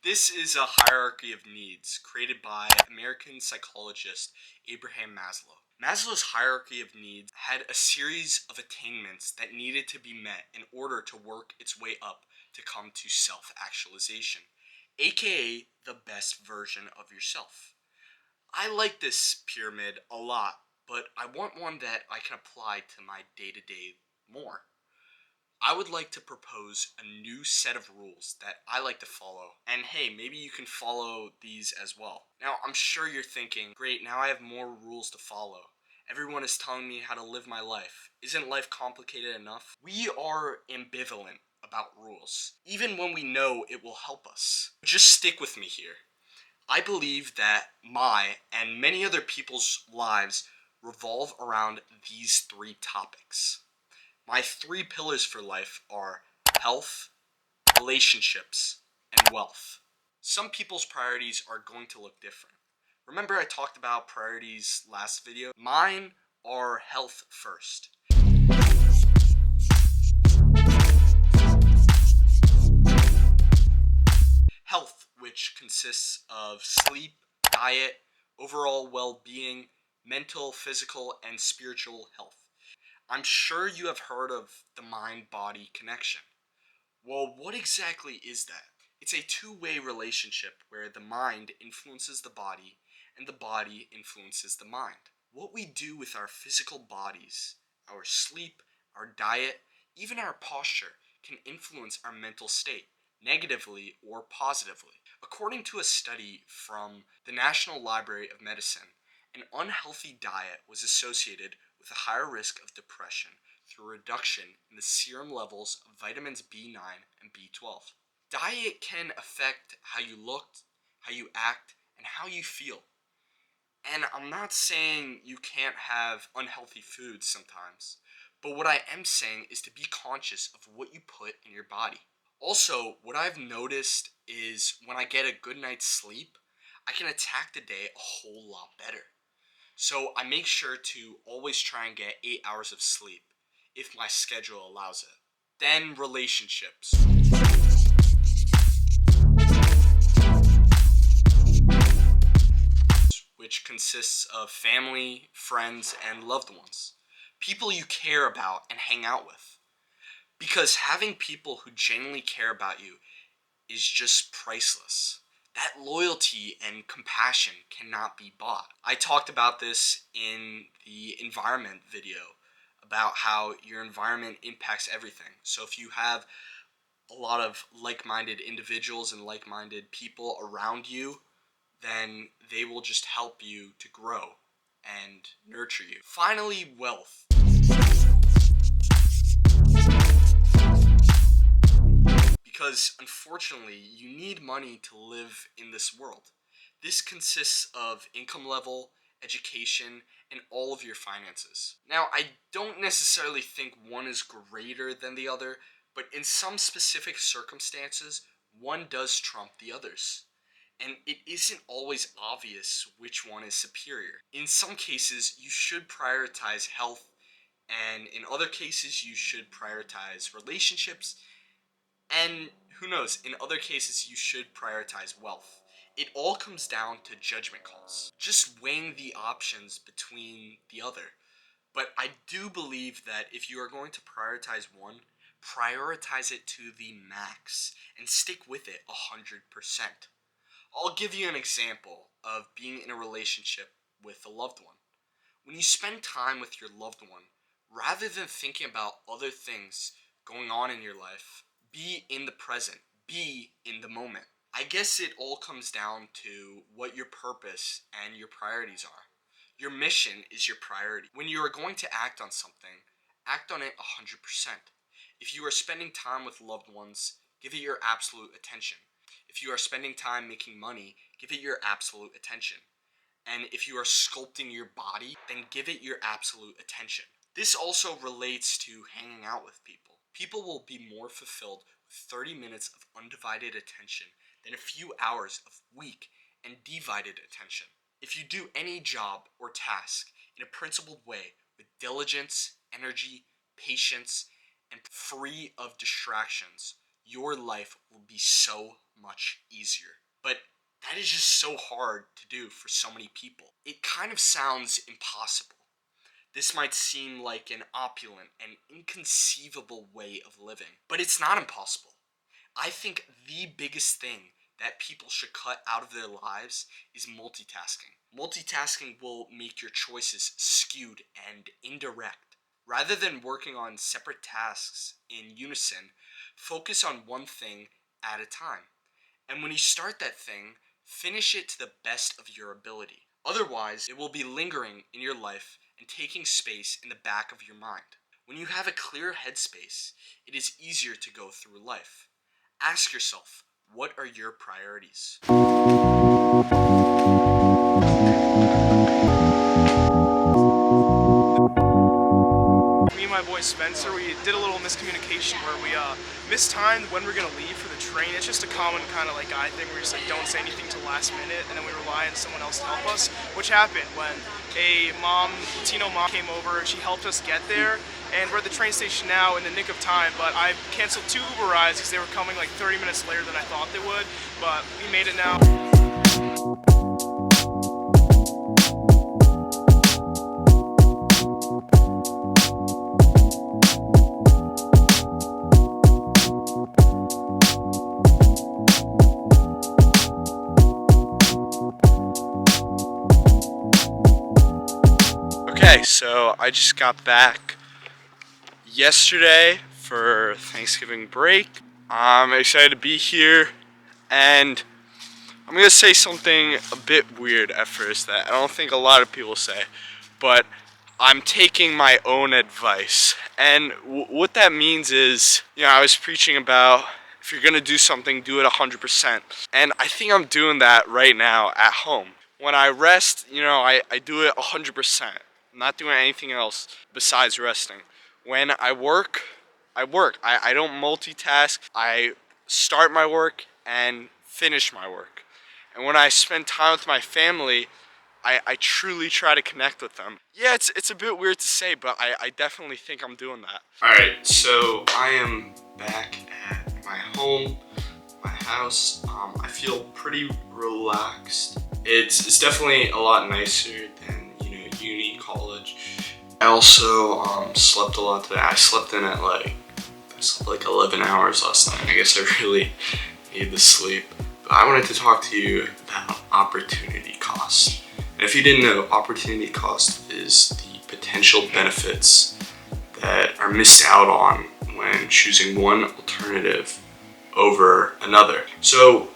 This is a hierarchy of needs created by American psychologist Abraham Maslow. Maslow's hierarchy of needs had a series of attainments that needed to be met in order to work its way up to come to self-actualization, aka the best version of yourself. I like this pyramid a lot, but I want one that I can apply to my day-to-day more. I would like to propose a new set of rules that I like to follow. And hey, maybe you can follow these as well. Now, I'm sure you're thinking, great, now I have more rules to follow. Everyone is telling me how to live my life. Isn't life complicated enough? We are ambivalent about rules, even when we know it will help us. Just stick with me here. I believe that my and many other people's lives revolve around these three topics. My three pillars for life are health, relationships, and wealth. Some people's priorities are going to look different. Remember I talked about priorities last video? Mine are health first. Health, which consists of sleep, diet, overall well-being, mental, physical, and spiritual health. I'm sure you have heard of the mind-body connection. Well, what exactly is that? It's a two-way relationship where the mind influences the body and the body influences the mind. What we do with our physical bodies, our sleep, our diet, even our posture can influence our mental state, negatively or positively. According to a study from the National Library of Medicine, an unhealthy diet was associated with a higher risk of depression through a reduction in the serum levels of vitamins B9 and B12. Diet can affect how you look, how you act, and how you feel. And I'm not saying you can't have unhealthy foods sometimes, but what I am saying is to be conscious of what you put in your body. Also, what I've noticed is when I get a good night's sleep, I can attack the day a whole lot better. So I make sure to always try and get 8 hours of sleep, if my schedule allows it. Then relationships. Which consists of family, friends, and loved ones. People you care about and hang out with. Because having people who genuinely care about you is just priceless. That loyalty and compassion cannot be bought. I talked about this in the environment video about how your environment impacts everything. So if you have a lot of like-minded individuals and like-minded people around you, then they will just help you to grow and nurture you. Finally, wealth. Because unfortunately, you need money to live in this world. This consists of income level, education, and all of your finances. Now, I don't necessarily think one is greater than the other, but in some specific circumstances, one does trump the others. And it isn't always obvious which one is superior. In some cases, you should prioritize health, and in other cases, you should prioritize relationships, and who knows, in other cases, you should prioritize wealth. It all comes down to judgment calls, just weighing the options between the other. But I do believe that if you are going to prioritize one, prioritize it to the max and stick with it 100%. I'll give you an example of being in a relationship with a loved one. When you spend time with your loved one, rather than thinking about other things going on in your life, be in the present, be in the moment. I guess it all comes down to what your purpose and your priorities are. Your mission is your priority. When you are going to act on something, act on it 100%. If you are spending time with loved ones, give it your absolute attention. If you are spending time making money, give it your absolute attention. And if you are sculpting your body, then give it your absolute attention. This also relates to hanging out with people. People will be more fulfilled with 30 minutes of undivided attention than a few hours of weak and divided attention. If you do any job or task in a principled way with diligence, energy, patience, and free of distractions, your life will be so much easier. But that is just so hard to do for so many people. It kind of sounds impossible. This might seem like an opulent and inconceivable way of living, but it's not impossible. I think the biggest thing that people should cut out of their lives is multitasking. Multitasking will make your choices skewed and indirect. Rather than working on separate tasks in unison, focus on one thing at a time. And when you start that thing, finish it to the best of your ability. Otherwise, it will be lingering in your life and taking space in the back of your mind. When you have a clear headspace, it is easier to go through life. Ask yourself, what are your priorities? Me and my boy Spencer, we did a little miscommunication where we mistimed when we're gonna leave for the train. It's just a common kind of like guy thing where we just like don't say anything till last minute, and then we rely on someone else to help us. Which happened when a Latino mom came over. She helped us get there, and we're at the train station now in the nick of time. But I canceled 2 Uber rides because they were coming like 30 minutes later than I thought they would. But we made it now. Okay, so I just got back yesterday for Thanksgiving break. I'm excited to be here, and I'm gonna say something a bit weird at first that I don't think a lot of people say, but I'm taking my own advice. And what that means is, I was preaching about if you're gonna do something, do it 100%. And I think I'm doing that right now at home. When I rest, I do it 100%. I'm not doing anything else besides resting. When I work, I work. I don't multitask. I start my work and finish my work. And when I spend time with my family, I truly try to connect with them. Yeah, it's a bit weird to say, but I definitely think I'm doing that. Alright, so I am back at my home, my house. I feel pretty relaxed. It's definitely a lot nicer than, uni, college. I also slept a lot today. I slept like 11 hours last night. I guess I really need the sleep. But I wanted to talk to you about opportunity cost. And if you didn't know, opportunity cost is the potential benefits that are missed out on when choosing one alternative over another. So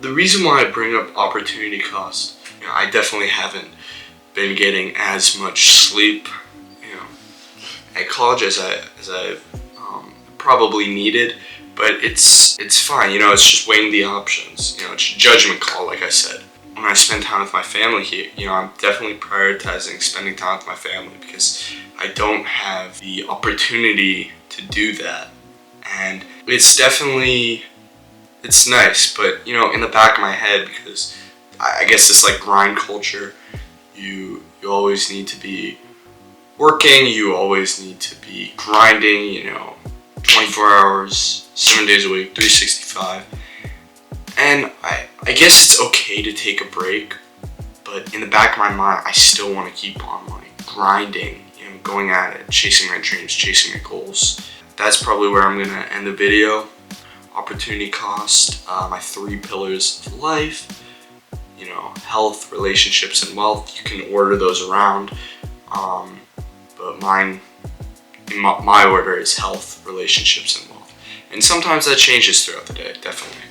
the reason why I bring up opportunity cost, I definitely haven't been getting as much sleep, at college as I probably needed, but it's fine. It's just weighing the options. It's a judgment call, like I said. When I spend time with my family here, I'm definitely prioritizing spending time with my family because I don't have the opportunity to do that, and it's nice, but in the back of my head, because I guess this like grind culture. You always need to be working, you always need to be grinding, 24 hours, 7 days a week, 365. And I guess it's okay to take a break, but in the back of my mind, I still want to keep on grinding, going at it, chasing my dreams, chasing my goals. That's probably where I'm gonna end the video. Opportunity cost, my 3 pillars of life. Health, relationships, and wealth. You can order those around, but my order is health, relationships, and wealth. And sometimes that changes throughout the day, definitely.